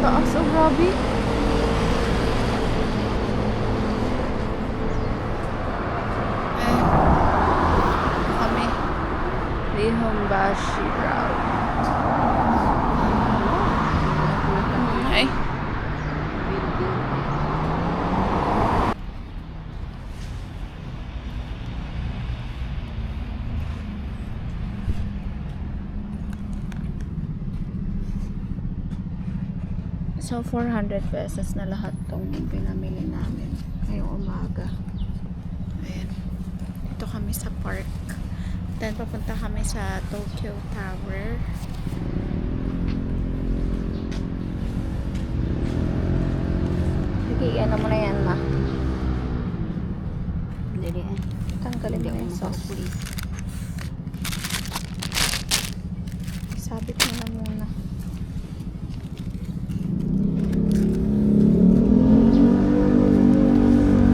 taas. Oh, grabe. Eh, kami. Rihombashi Road. Ay. So, 400 pesos na lahat tong pinamili namin ngayong umaga. Ayan. Dito kami sa park. Then, papunta kami sa Tokyo Tower. Sige, ano mo na yan, ma? Dali Tanggalin mo na yung sauce. Sabit mo na muna.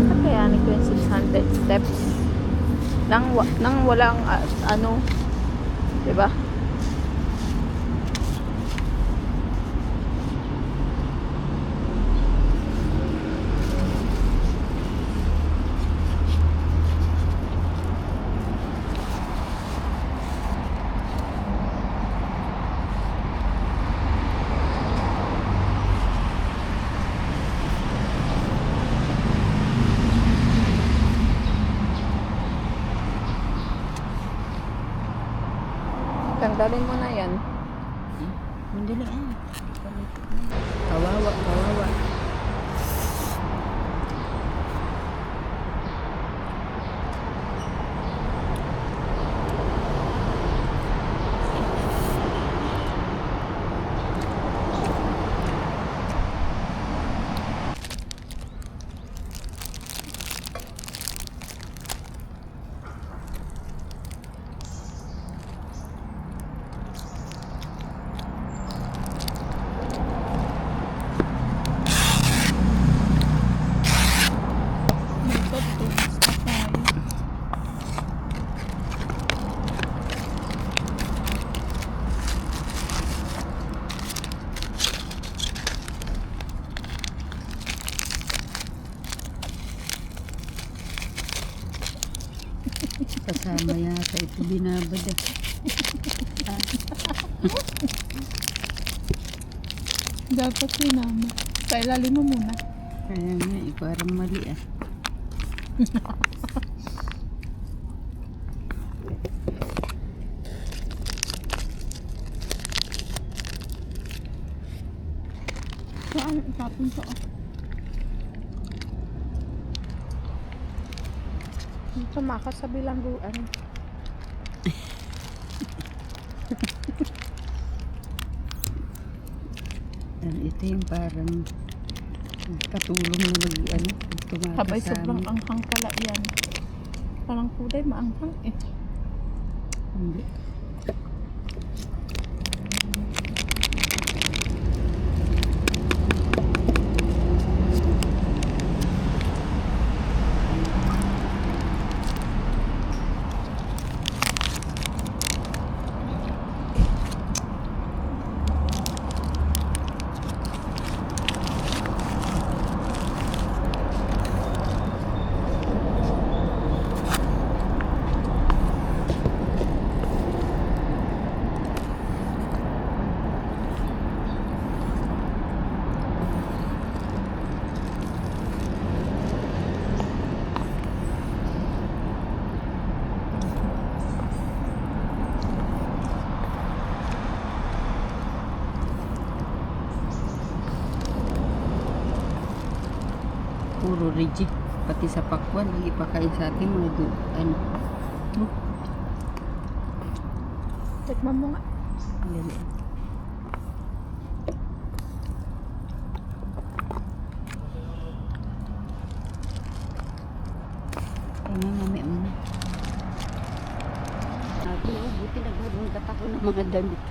Kakayanin ko yung 600 steps. Nang walang, ano, diba? Tanggalin mo na yan. Mandali Kawawa, kawawa. Kasama yata ito binabad Dapat sinama. Sa ilalim mo muna. Kaya nga, parang mali Saan? Itapon sa Tumakas sa bilangguan. Ito yung parang katulong na tumakas Habay sa sobrang amin. anghang pala yan. Parang kulay maanghang eh. Hindi. Puro rigid. Pati sa pakwan, ang ipakain sa atin mga Tikman mo nga. Dali. Kaya mamaya mo. Buti nagharungkat ako ng mga damit.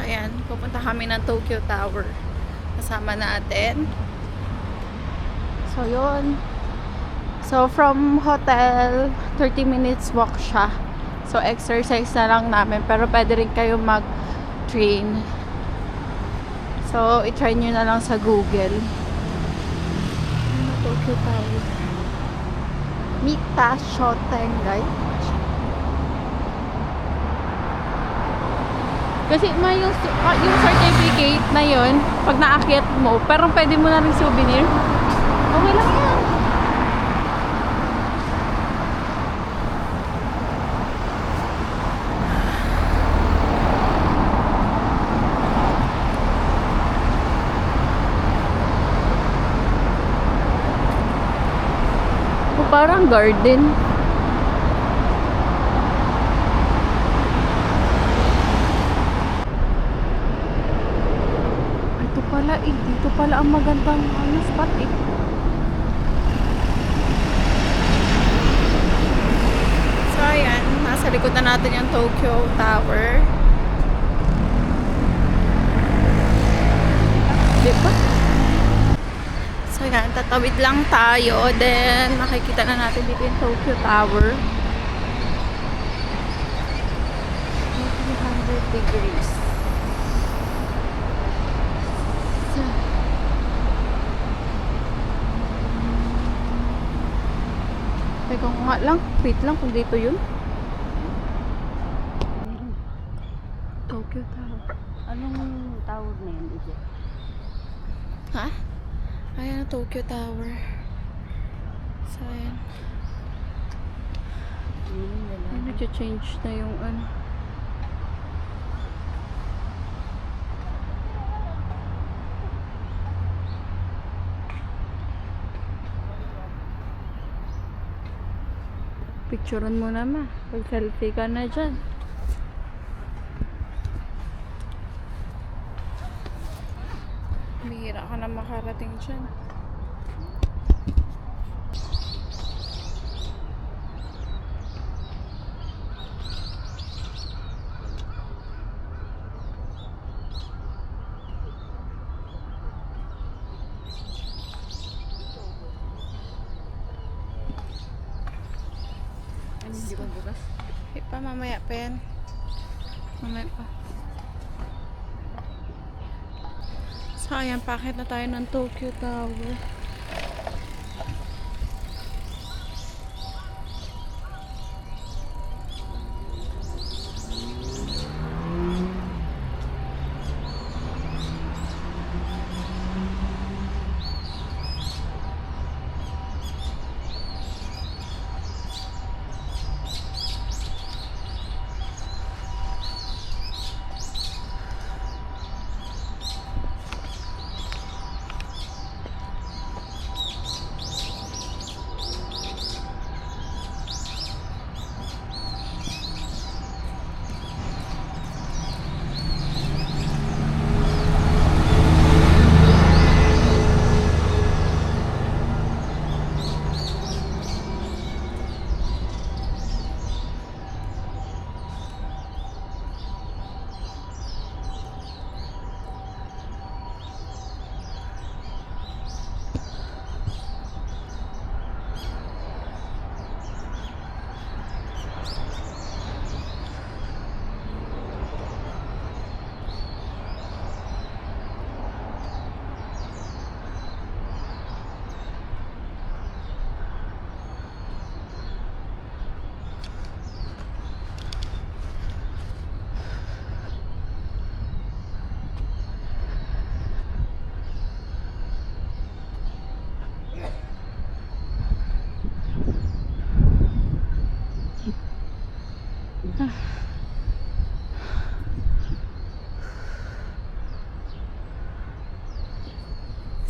Ayan, pupunta kami ng Tokyo Tower. Kasama natin. So, yun. So, from hotel, 30 minutes walk siya. So, exercise na lang namin. Pero pwede rin kayo mag-train. So, i-try nyo na lang sa Google. Ano, Tokyo Tower. Mita Shotengai. Kasi yung certificate na yun, pag naakyat mo, parang pwede mo na rin souvenir. Okay lang yan. O, parang garden. Ito pala eh. Dito pala ang magandang spot eh. So ayan, nasa likod na natin yung Tokyo Tower. Diba? So ayan, tatawid lang tayo. Then makikita na natin dito yung Tokyo Tower. 300 degrees. Teka nga lang, wait lang kung dito yun. Tokyo Tower. Anong tawag na yun, Ije? Ha? Ayan ang Tokyo Tower. So, ayan. Ay, nag-change na yung ano. Picturean mo na ma. Pag-selfie ka na dyan. Bihira ka na makarating dyan. Hindi ba bukas? Hindi pa, mamaya pa yan. Mamaya pa. So, ayan, pakit na tayo ng Tokyo Tower.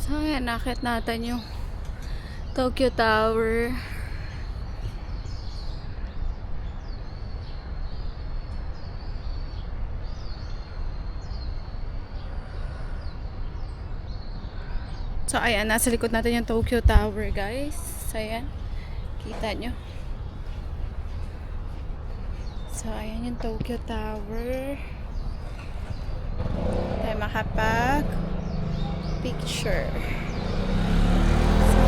So, ayan, nakit natin yung Tokyo Tower. So, ayan, nasa likod natin yung Tokyo Tower, guys. So, ayan. Kita nyo. So, ayan yung Tokyo Tower. Tayo makapag-picture. So,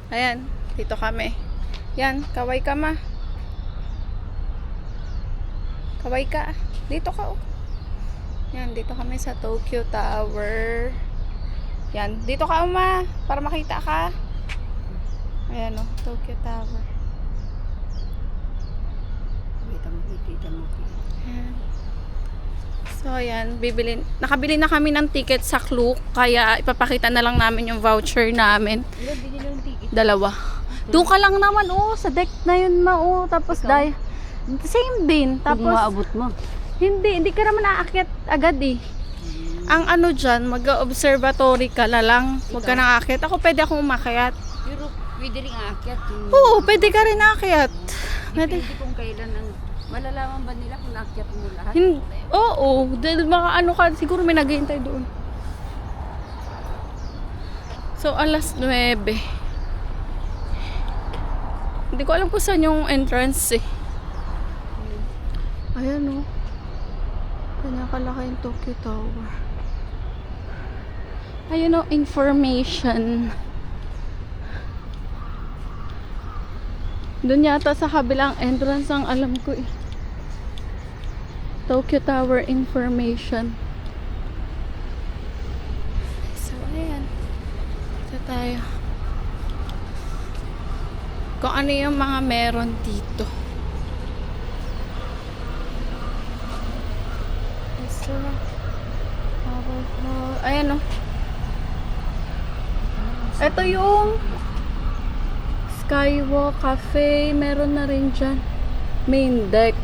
Ayan, dito kami. Yan, kaway ka ma. Kaway ka. Dito ka oh. Yan, dito kami sa Tokyo Tower. Yan, dito ka ma, para makita ka. Ayan oh, Tokyo Tower. Kita mo. Ayan. So, ayan, nakabili na kami ng ticket sa Klook, kaya ipapakita na lang namin yung voucher namin. Ilan din yung ticket? 2. Doon ka lang naman, oh, sa deck na yun, oh. Tapos, Ikaw? same din. Kung Tapos, maabot mo. hindi ka naman aakyat agad eh. Ang ano dyan, mag-observatory ka na lang. Huwag ka nang aakyat. Ako, pwede akong umakyat. Pero pwede rin aakyat. Oo, pwede ka rin aakyat. Depende kung kailan ang... Malalaman ba nila kung naakyat mo lahat? Oo, dahil baka ano ka, siguro may naghihintay doon. So, alas 9. Hindi ko alam kung saan yung entrance eh. Ayan oh. Kanya kalaki yung Tokyo Tower. Ayun oh, information. Doon yata sa kabilang entrance ang alam ko eh. Tokyo Tower information. So, ayan. Ito tayo. Kung ano yung mga meron dito. So, ayan o. Ito yung Skywalk Cafe. Meron na rin dyan. Main deck.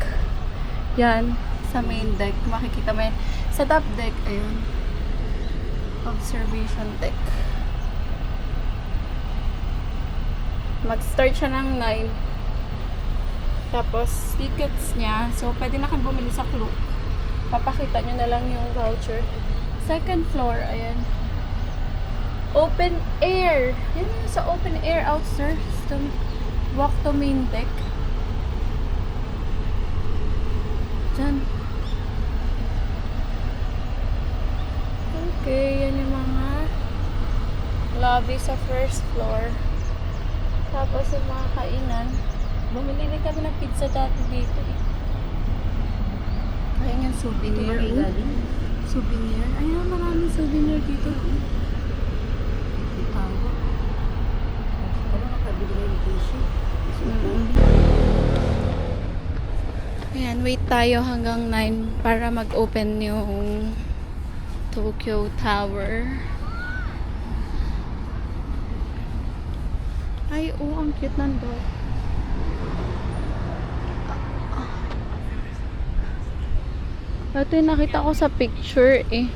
Yan. Sa main deck. Makikita mo yan. Sa top deck, ayun. Observation deck. Mag-start siya ng 9. Tapos, tickets niya. So, pwede na kang bumili sa Klook. Papakita nyo na lang yung voucher. Second floor, ayan. Open air. Yan yun, sa open air outstairs. Walk to main deck. Diyan. Okay, yan yung mga lobby sa first floor. Tapos yung mga kainan. Bumili rin kami ng pizza dati dito eh. Ayan yung souvenir. Souvenir. Ayan, maraming souvenir dito. Ayan, wait tayo hanggang 9 para mag-open yung Tokyo Tower. Ay, ang cute ng dog. Ito yung nakita ko sa picture eh.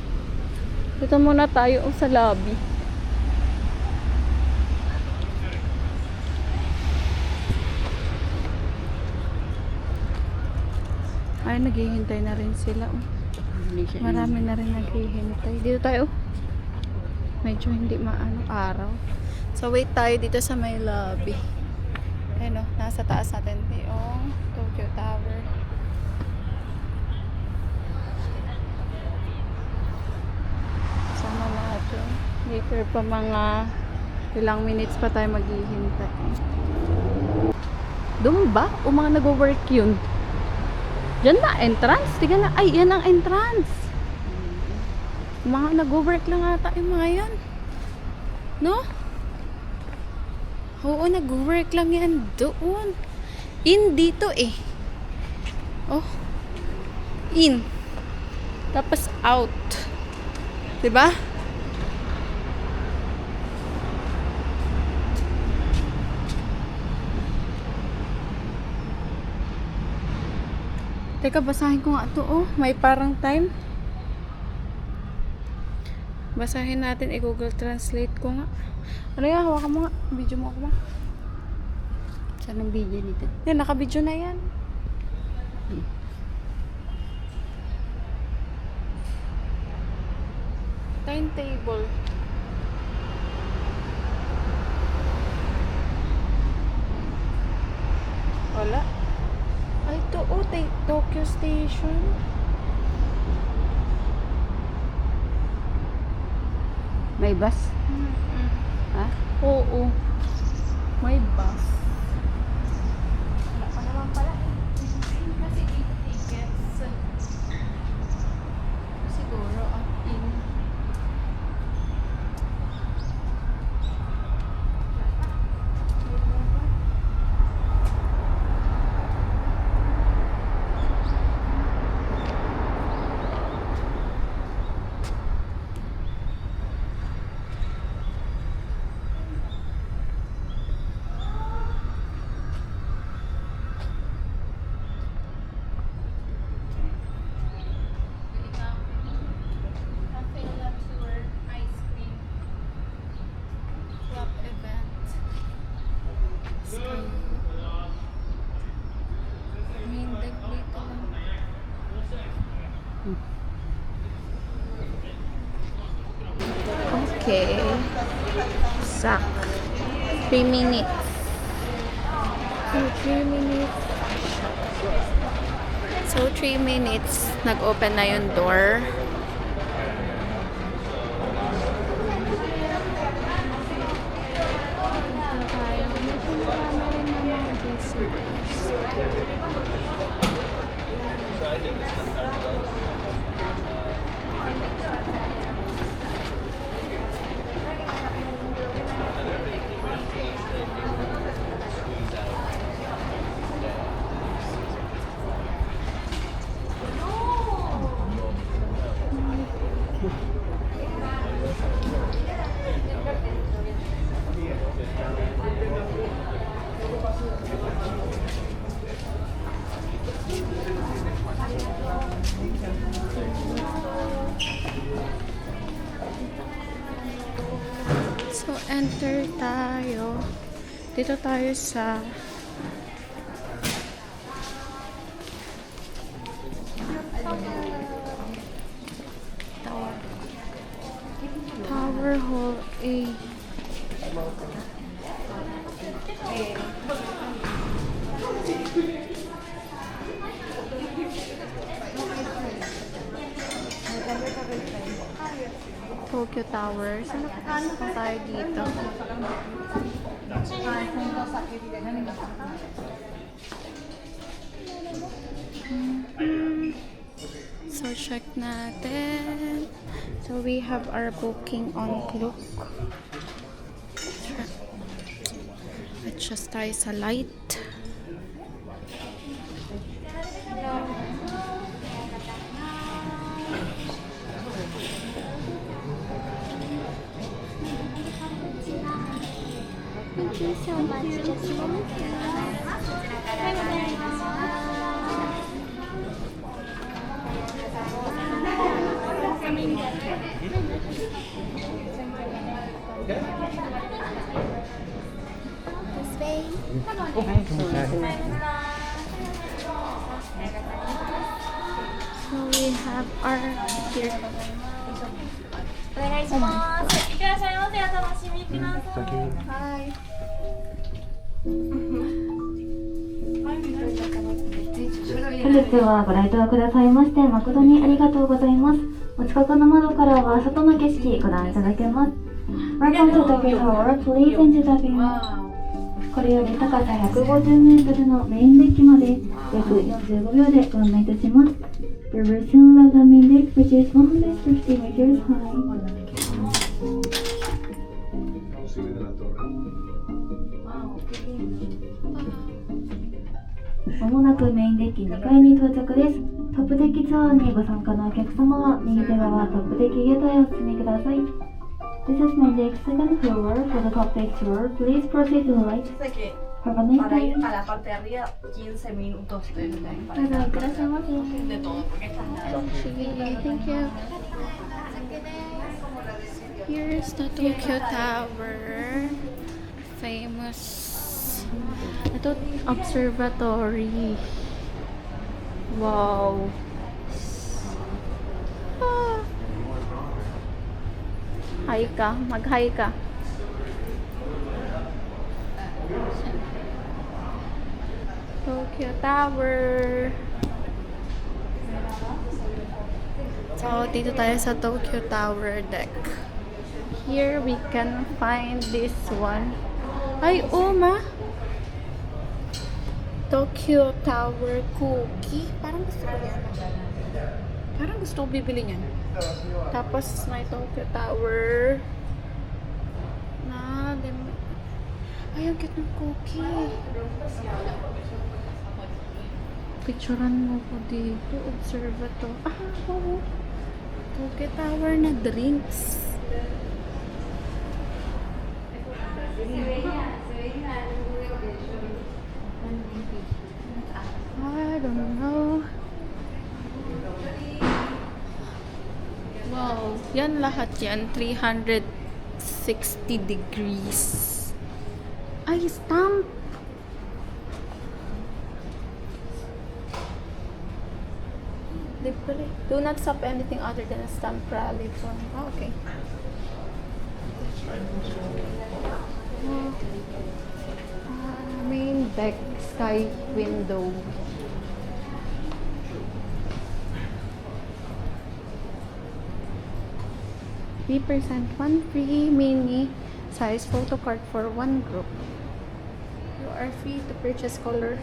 Dito muna tayo sa lobby. Ay, naghihintay na rin sila. Oh. Marami na rin naghihintay. Dito tayo. Medyo hindi maano araw. So, wait tayo dito sa may lobby. Ayun o, nasa taas natin yung Tokyo Tower. Sama natin. Later pa mga ilang minutes pa tayo maghihintay. Doon ba? O mga nag-work yun? Diyan na, entrance. Tingnan na. Ay, yan ang entrance. Mga nag-work lang ata yung mga yan. No? Oo, nag-work lang yan doon. In dito eh. Oh. In. Tapos out. Diba? Teka, basahin ko nga ito. Oh, may parang time. Basahin natin. I-Google Translate ko nga. Ano yan? Hawakan mo nga. Video mo ako ma. Saan ang video nito? Yan, naka-video na yan. Timetable. Wala. Ay, ito. Oh, Tokyo Station. May bus? Ha? Oo. May bus. Wala pa naman pala. Kasi dito tickets. Siguro, in. Okay. Sak. 3 minutes. So, 3 minutes. So, 3 minutes. Nag-open na yung door. So, enter tayo. Dito tayo sa Tower Hall A. Tokyo Tower. Saan na tayo dito? So, check natin. So, we have our booking on Klook. Adjust tayo sa light. Thank you so much. Just a moment. This way. So, we have our here. お願いします。いってらっしゃいませ。お楽しみください。Hi. 本日はご来島くださいまして誠にありがとうございます。お近くの窓からは外の景色ご覧いただけます。Welcome to Tokyo Tower. Please enter the view. これより高さ150メートルのメインデッキまで約45秒でご案内いたします。We will soon land the main deck, which is 150 meters high. まもなくメインデッキ2階に到着です。トップデッキツアーにご参加のお客様は右手側トップデッキゲートへお進みください。This is main deck second floor. For the top deck tour, please proceed to the right. Dice que Have a nice para ir day. a la parte de arriba 15 minutos de どうぞいってらっしゃいませ。 de todo, porque está Thank you. Here's the Tokyo Tower. Famous. Ito, observatory. Wow. Ah. Hi ka. Mag-hi ka. Tokyo Tower. So, dito tayo sa Tokyo Tower deck. Here we can find this one. Ay, ma. Tokyo Tower Cookie. Parang gusto ko yan. Parang gusto ko bibili niyan. Tapos may Tokyo Tower na ay, ang cute ng cookie. Picturean mo ko dito. Observe to. Oo. Tokyo Tower na drinks. I don't know. Wow. Yan lahat yan. 360 degrees. Ay, stamp! Libre. Do not stop anything other than a stamp rally from... okay. Main deck, sky window. %, one free mini size photo card for one group. You are free to purchase color.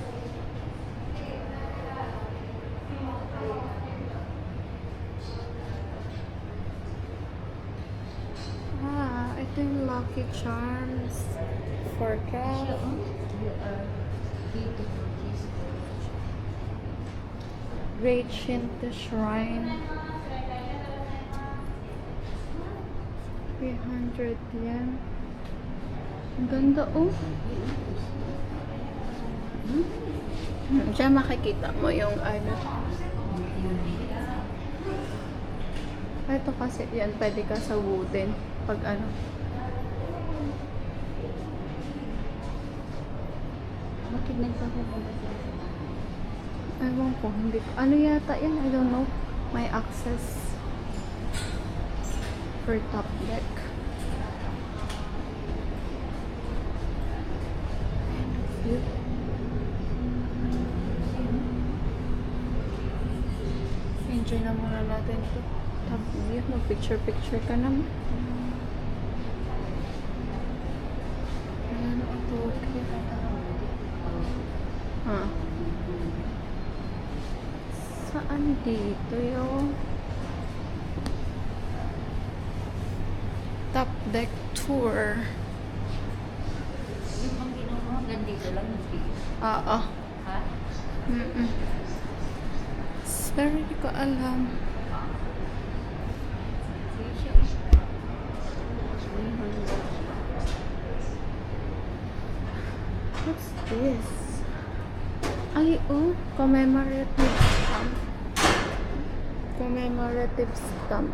Ito yung Lucky Charms for craft. Great Shinto Shrine. 300 yen. Ang ganda, Diyan makikita mo yung ano. Ito kasi yan, pwede ka sa wooden. Pag ano. Bakit nagpapapunta? Ewan ko, hindi ko. Ano yata yan? I don't know. May access for top deck. Enjoy na muna natin ito. Top view. Mag-picture-picture ka naman. Ayan, okay. Saan dito yung top deck tour? Yung bang ginawa, nandito lang. Oo. Ha? Pero hindi ko alam. What's this? Ay, commemorative stamp. Commemorative stamp.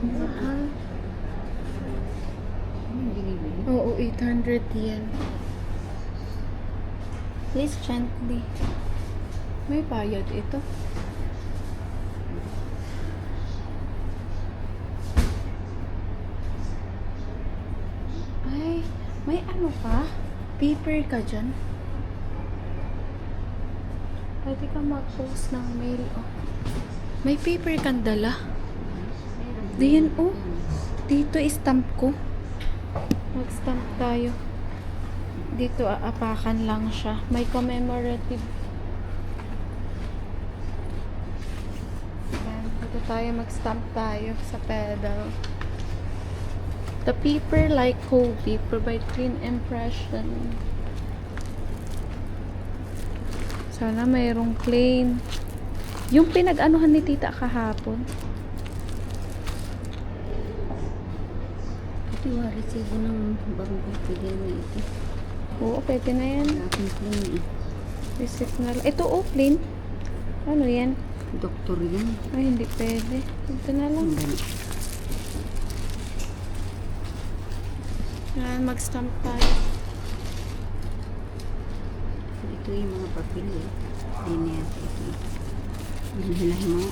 Mahal. Oo, 800 yen. Please gently. May bayad ito. Ay, may ano pa? Paper ka dyan. Pwede ka mag-post ng mail. May paper kang dala. Diyan, dito stamp ko. Mag-stamp tayo. Dito aapakan lang siya. May commemorative. Ayan, dito tayo mag-stamp tayo sa pedal. The paper like Kobe provide clean impression. Sana mayroong plain. Yung pinag-anuhan ni tita kahapon. Ito yung resibo ng bangko. Pwede na ito. Oo, pwede na yan. Aking plain eh. Receipt na lang. Ito, plain. Ano yan? Doktor yan. Ay, hindi pwede. Ito na lang. Ang gani. Yan, mag-stamp tayo. Ito yung mga papel eh. Hindi yata ito. Hinahin mo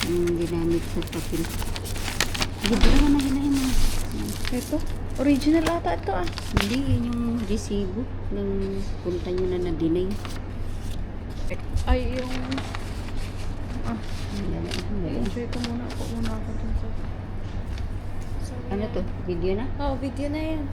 yung ginamit sa papel. Libra mo na hinahin mo. Ito. Original ata ito Hindi, yun yung resibo ng punta nyo na na-deny. Ay, yung... Enjoy. Enjoy ko muna. Ako muna ako dun sa... Ano to? Video na? Oh, video na yan.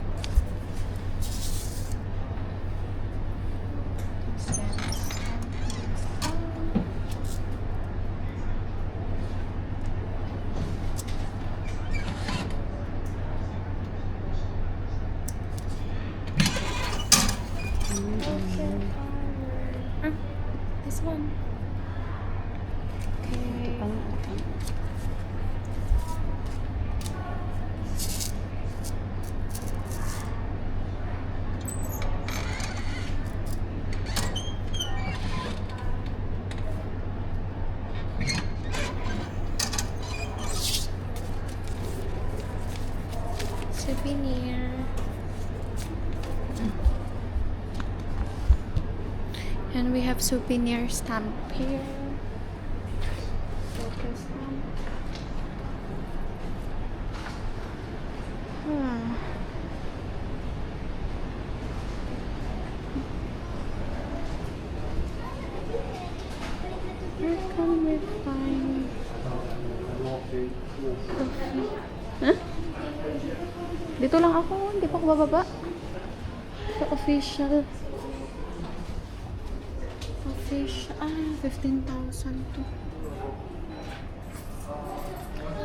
souvenir. And we have souvenir stamp here. Focus stamp. Where can we find coffee? Huh? Dito lang ako, hindi pa ako bababa. Sa official. 15,000 to.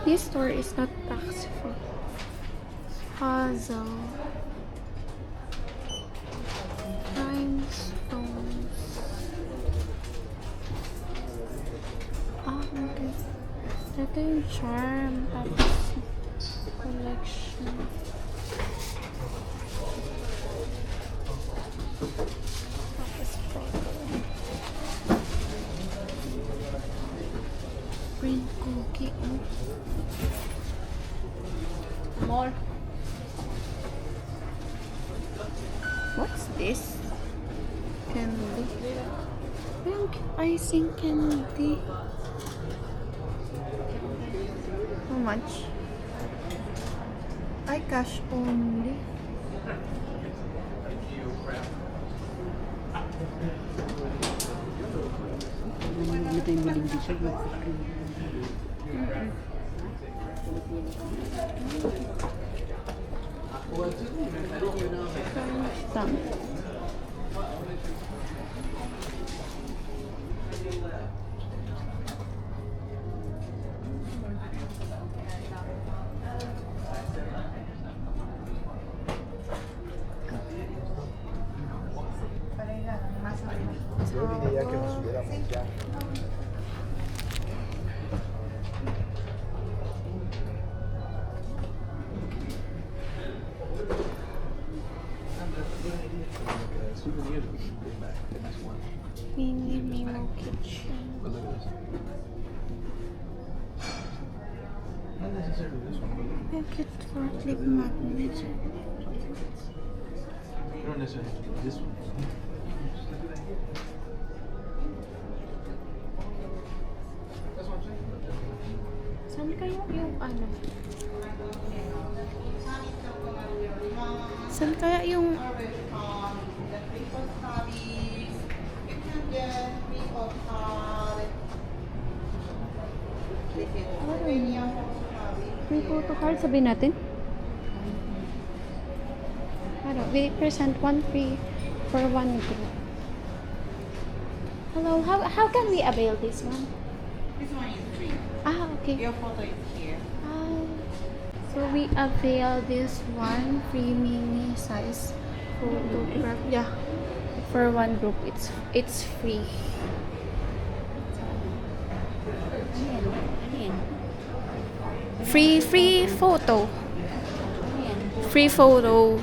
This store is not taxable. Puzzle. Rhinestones. Okay. Ito yung charm. Tapos, collection. Tapos, print cookie. More. What's this? Candy. Yung icing candy. How much? Ay, cash only. Ito yung maling dito. Stamp. Mini Mimo Kitchen. Make it for clip magnet. You don't necessarily have to do this one. Just look at that here. That's what I'm saying. Saan kayo yung ano? Saan kaya yung free photo card, sabihin natin? Ano, we present one free for one group. Hello, how can we avail this one? This one is free. Ah, okay. Your photo is here. So we avail this one free mini size photograph. Yeah, for one group, it's free. Free photo. Free photo.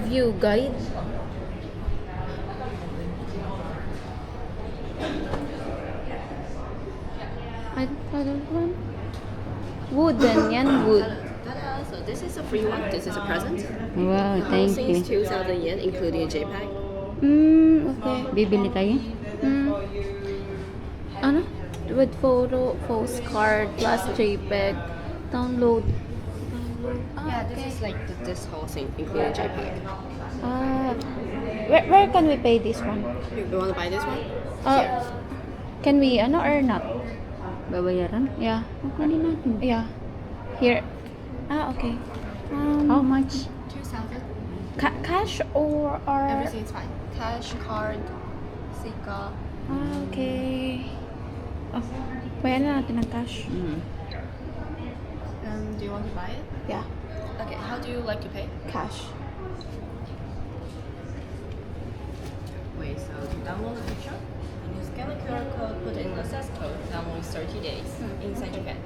View guide. I don't want. Wooden, yan wood. So this is a free one. This is a present. Wow, thank Since you. 2,000 yen, including a JPEG. Okay. Bibili tayo? Ano? With photo, postcard, plus JPEG. Download. Yeah, this is like this whole thing, including JPEG. Where can we pay this one? You want to buy this one? Can we, ano, or not? Babayaran? Yeah. Kunin natin. Yeah. Here. Okay. How much? 2,000. Cash or Everything is fine. Cash, card, Sika. Okay. Oh, bayan na natin ng cash. Do you want to buy it? Yeah. Okay. How do you like to pay? Cash. Wait. So to download the picture, and you scan the QR code, put in the access code. Download 30 days inside Japan.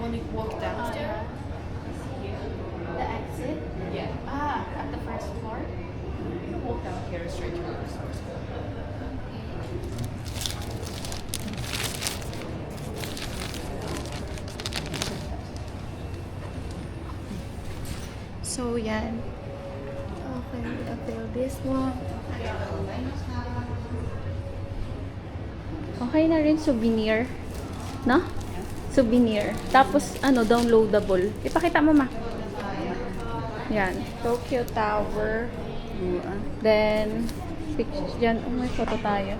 when you walk downstairs, The exit? yeah, At the first floor? you walk down here straight to the resource school. So, yan. Okay, I feel this one. Okay na rin souvenir. No? Souvenir. Tapos, downloadable. Ipakita mo, ma. Yan. Tokyo Tower. Then, picture dyan. Oh, may photo tayo.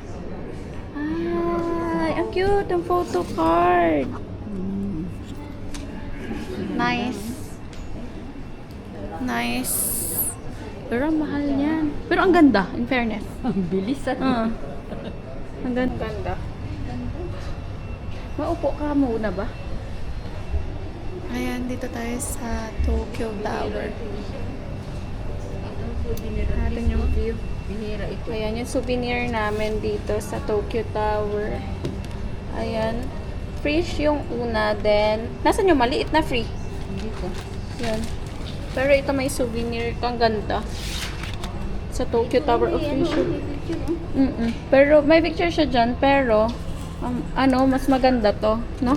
Ay, ang cute. Ang photo card. Nice. Nice. Pero ang mahal niyan. Pero ang ganda, in fairness. Ang bilis Ang ganda. Maupo ka muna ba? Ayan, dito tayo sa Tokyo Tower. Natin yung view. Bihira ito. Ayan yung souvenir namin dito sa Tokyo Tower. Ayan. Free yung una, then nasan yung maliit na free? Dito. Yan. Pero ito may souvenir kang ganda. Sa Tokyo Tower official. Pero may picture siya dyan, pero mas maganda to, no?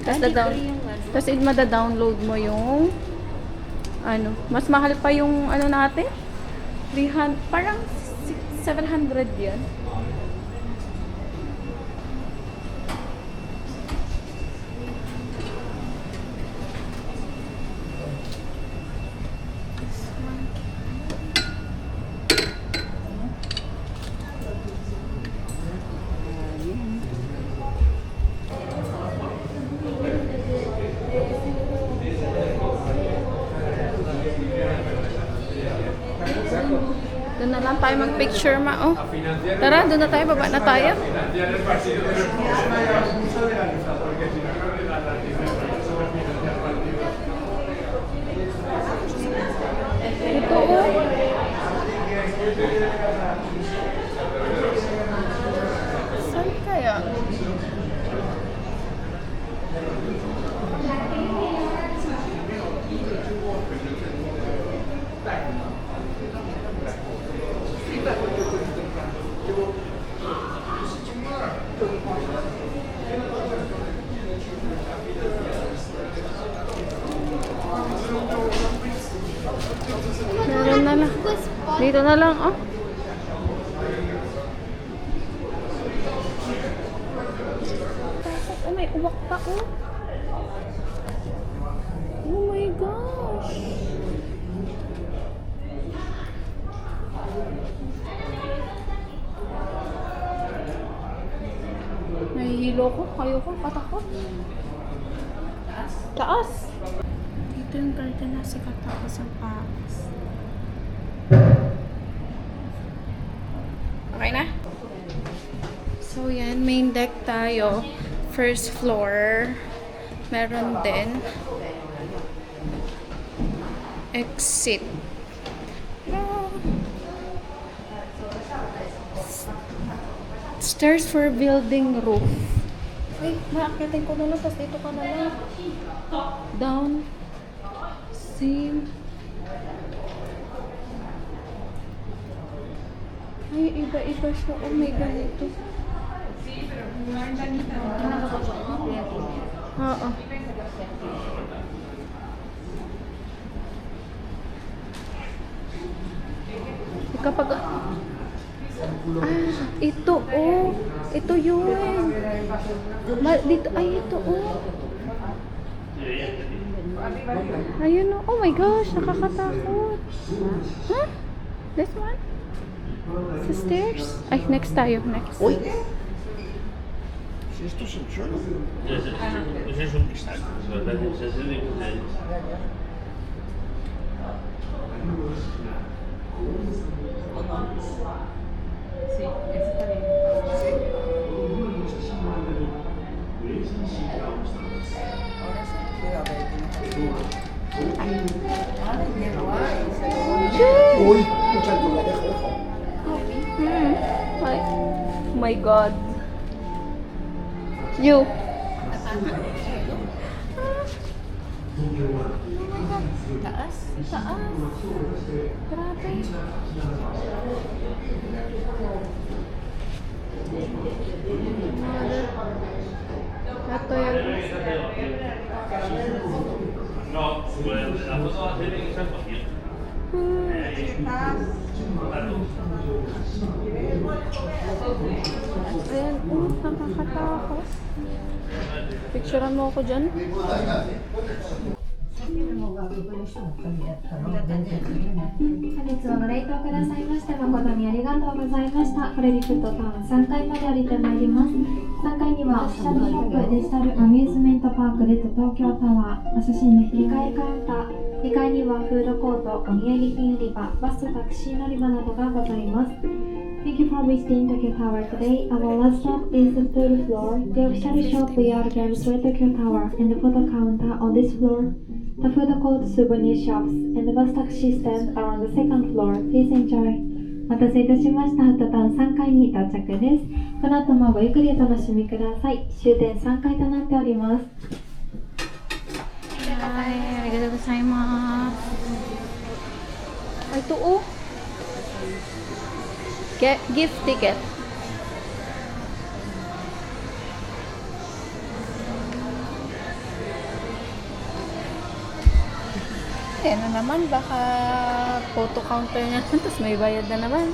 Tapos mada-download mo yung mas mahal pa yung natin. 300, parang 700 yan. Doon na lang tayo mag-picture, ma. Oh. Tara, doon na tayo. Baba na tayo. Ito, oh. Saan kaya? Meron na lang. Dito na lang, oh. Oh, may uwak pa, oh. Oh my gosh. Nahihilo ko. Ayoko. Patakot. Taas. Dito yung garden na sikat ako sa Paris. Okay na? So, yan. Main deck tayo. First floor. Meron din. Exit. Stairs for building roof. Ay, maakyatin ko na lang. Tapos dito ka na lang. Down. Same. Ay, iba-iba siya. Oh my God, ito. Oo. Kapag... ito, oh. Ito yun. Dito, ay, ito, oh. Ayun, oh. Oh my gosh, nakakatakot. Huh? This one? Sa stairs? Ay, next tayo. Next. Uy! Si esto es el suelo. Ese es un cristal. Ese es el Sí, ese está bien. Uy, mucha altura, deja. Ay, oh my God. You. Taas? Taas. Grabe. Mother. Ito yung... No, pues la foto va a ser en esa cocina. Ayan, nakakatakot. Picturean mo ako dyan. 本日はご来島くださいまして誠にありがとうございました。これでフットタウン3階まで降りてまいります。3階にはオフィシャルショップ、デジタルアミューズメントパークレッド東京タワー、お写真の切り替えカウンター、2階にはフードコート、お土産品売り場、バスとタクシー乗り場などがございます。Thank you for visiting Tokyo Tower today. Our last stop is the third floor. The official shop VR games Red Tokyo Tower and the photo counter on this floor. The food court, souvenir shops, and the bus taxi stand are on the second floor. Please enjoy. お待たせいたしました。フットタウン3階に到着です。この後もごゆっくりお楽しみください。終点3階となっております。Ay, arigatou gozaimasu. Ay, ito oh. Gift ticket. Ano naman, baka photo counter niya tapos may bayad na naman.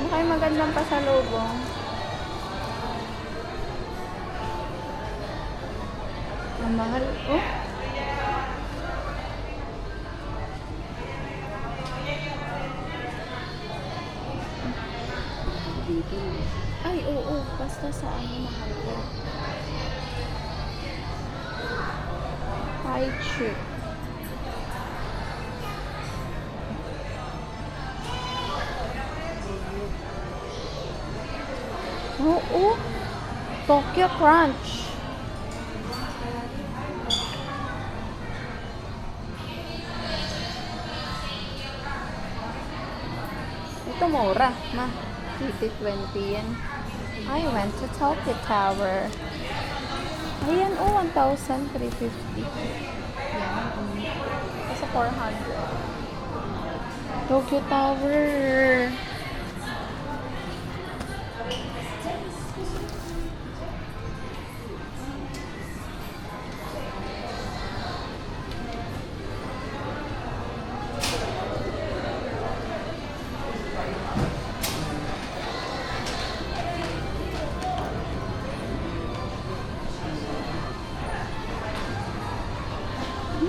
Ano kayo magandang pasalubong? Ang mahal. Oh. Ay, oo. Basta sa ano mahal yun. Pie chip. Oo. Tokyo Crunch. Ito mura, ma. 80-20 yan. I went to Tokyo Tower. Ayan, oh, 1,350. Yan. Kasi 400. Tokyo Tower.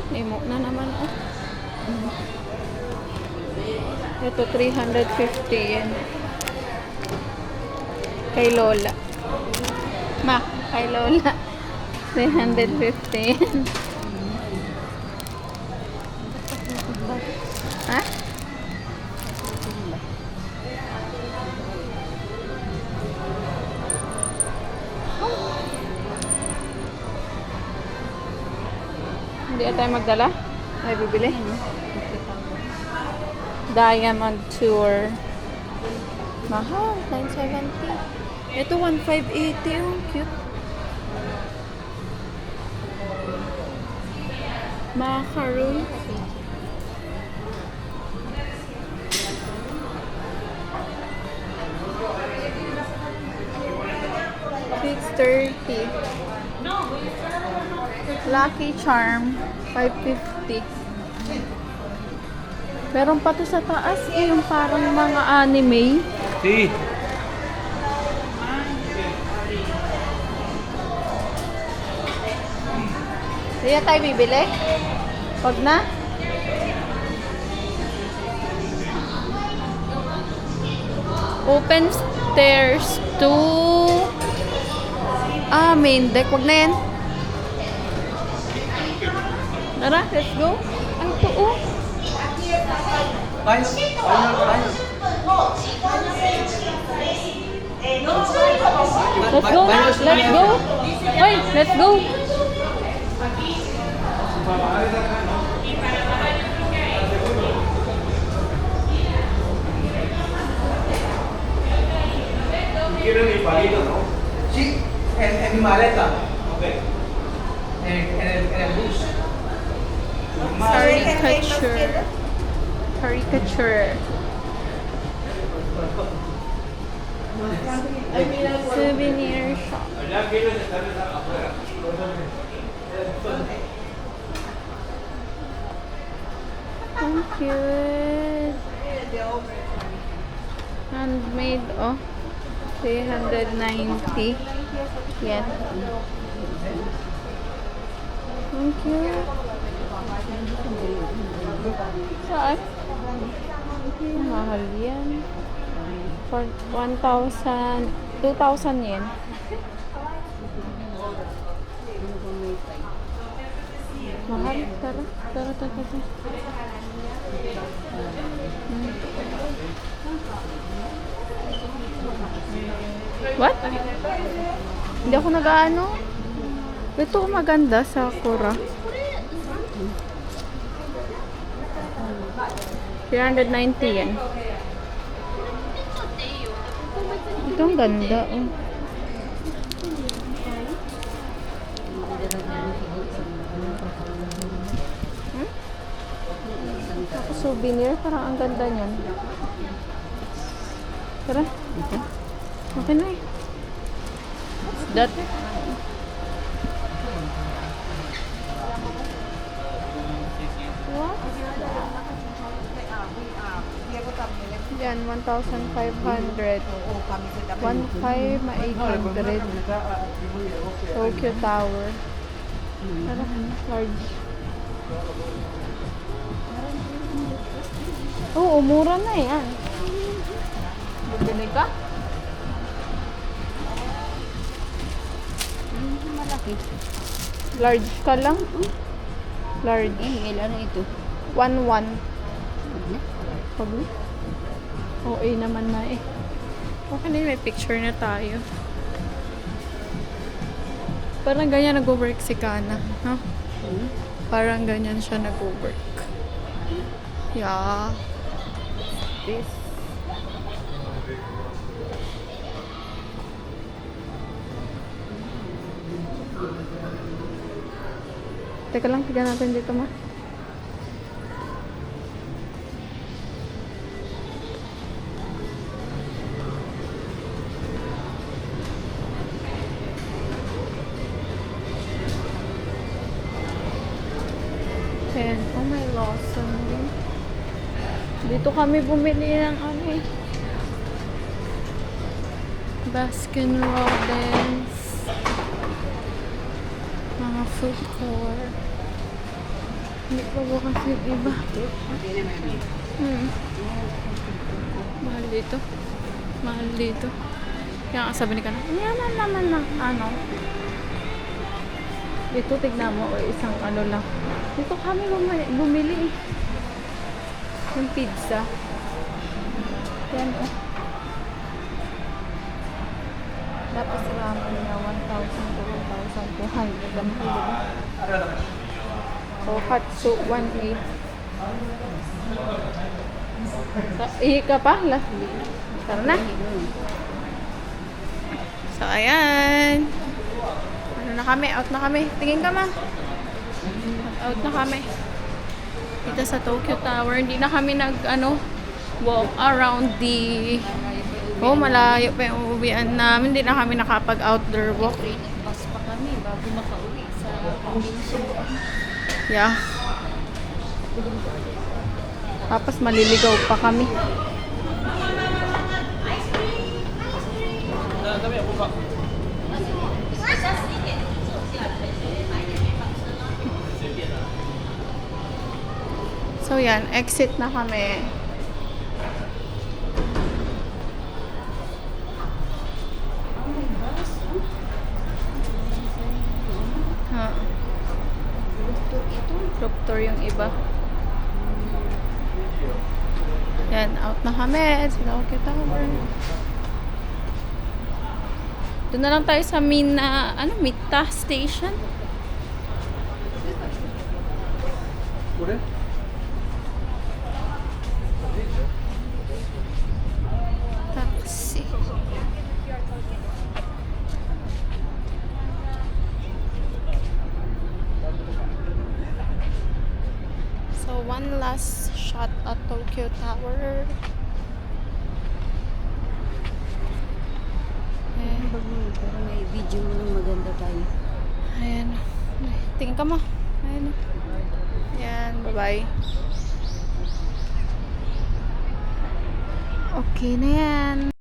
Imo na naman oh. Ito 350 yan. Kay Lola. Ma, kay Lola. 350 yan. Ha? Hindi tayo magdala? Ay, bibili? Diamond Tour. Mahal, 970. Ito, 1,580. Oh, cute. Macaroon. $630. Lucky Charm, 550. Meron pa to sa taas eh, yung parang mga anime. Sí. Hindi na tayo bibili? Wag na? Open stairs to main deck. Wag na yan. Tara, let's go. Ay, ito oh. Let's go. Let's go. Wait, let's go. ¿Quieren mi palito, no? Sí. and Himalaya. Okay. And loose. Caricature. Caricature. Souvenir shop. Ang cute. Handmade, oh. 390 yen. Ang cute. Saan? Mahal yan. For 1,000, 2,000 yen. Mahal. Tara. Tara. What? Hindi ako nag-ano. Ito maganda sa Sakura. 390 yen. Ito ang ganda. Oh. Ako souvenir, parang ang ganda niyan. Tara. Okay na eh. What's that? What? Yan, 1,500. 1,500 ma-800. Tokyo Tower. Tara, large. Oo, mura na yan. Bibili ka? Malaki. Large ka lang? Large. Ilan ito? 1,100. Wag na. Pag OA naman na eh. Okay na yun, may picture na tayo. Parang ganyan nag-work si Kana. No? Parang ganyan siya nag-work. Yeah. This. Teka lang, tignan natin dito ma. Ayan, oh may Lawson din. Dito kami bumili ng ano eh. Baskin Robbins. Mga food court. Hindi pa ba kasi yung iba? Mahal dito. Mahal dito. Kaya nga sabi ni Kana, yaman naman ng ano. Dito tignan mo, o isang ano lang. Dito kami bumili. Yung pizza. Yan oh. Tapos ramen na 1,000 to 1,200. Ang pili ba? Kohatsu 1.8. Ihi ka pa? Tara na. So, ayan. Ano na kami? Out na kami. Tingin ka ma. Out na kami. Dito sa Tokyo Tower. Hindi na kami walk around the... Oh, malayo pa yung uwian namin. Hindi na kami nakapag-outdoor walk. Bus pa kami bago makauwi sa probinsya. Yeah. Tapos maliligaw pa kami. So yan, exit na kami. Group tour yung iba. Yan, out na kami. Sila okay tower. Doon na lang tayo sa Mita Station. Taxi. last shot at Tokyo Tower. Ayan. Para may video mo nang maganda tayo. Ayan. Tingin ka mo. Ayan. Ayan. Bye-bye. Okay na yan.